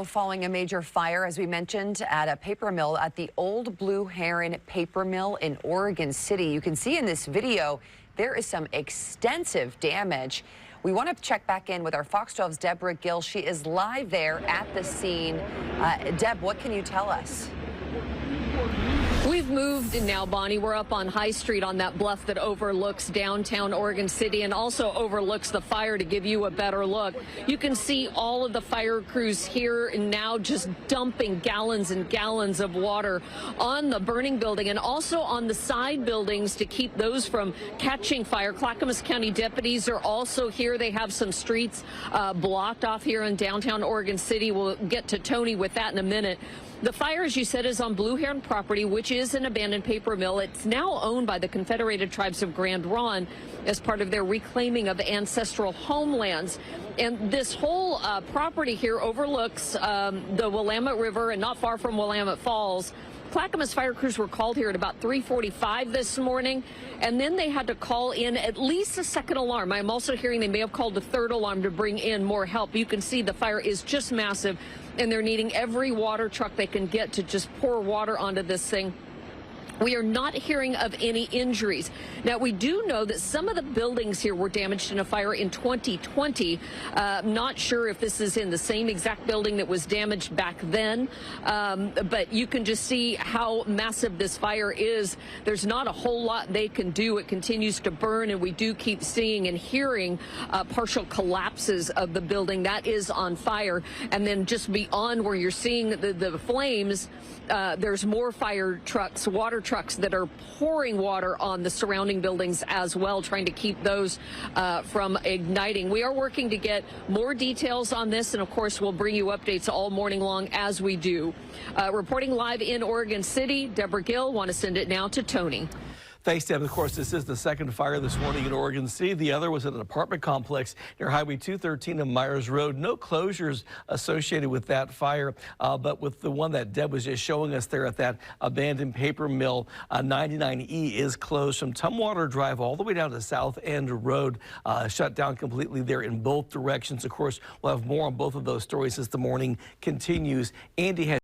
Following a major fire, as we mentioned, at a paper mill at the Old Blue Heron Paper Mill in Oregon City. You can see in this video there is some extensive damage. We want to check back in with our Fox 12's Deborah Gill. She is live there at the scene. Deb, what can you tell us? We've moved now, Bonnie. We're up on High Street on that bluff that overlooks downtown Oregon City and also overlooks the fire to give you a better look. You can see all of the fire crews here and now just dumping gallons and gallons of water on the burning building and also on the side buildings to keep those from catching fire. Clackamas County deputies are also here. They have some streets blocked off here in downtown Oregon City. We'll get to Tony with that in a minute. The fire, as you said, is on Blue Heron property, which is an abandoned paper mill. It's now owned by the Confederated Tribes of Grand Ronde as part of their reclaiming of ancestral homelands. And this whole property here overlooks the Willamette River and not far from Willamette Falls. Clackamas fire crews were called here at about 3:45 this morning, and then they had to call in at least a second alarm. I'm also hearing they may have called a third alarm to bring in more help. You can see the fire is just massive, and they're needing every water truck they can get to just pour water onto this thing. We are not hearing of any injuries. Now, we do know that some of the buildings here were damaged in a fire in 2020. Not sure if this is in the same exact building that was damaged back then, but you can just see how massive this fire is. There's not a whole lot they can do. It continues to burn, and we do keep seeing and hearing partial collapses of the building that is on fire. And then just beyond where you're seeing the flames, there's more fire trucks, water trucks that are pouring water on the surrounding buildings as well, trying to keep those from igniting. We are working to get more details on this, and of course we'll bring you updates all morning long as we do. Reporting live in Oregon City, Deborah Gill. Want to send it now to Tony. Thanks, Deb. Of course, this is the second fire this morning in Oregon City. The other was at an apartment complex near Highway 213 and Myers Road. No closures associated with that fire, but with the one that Deb was just showing us there at that abandoned paper mill, 99E is closed from Tumwater Drive all the way down to South End Road, shut down completely there in both directions. Of course, we'll have more on both of those stories as the morning continues. Andy has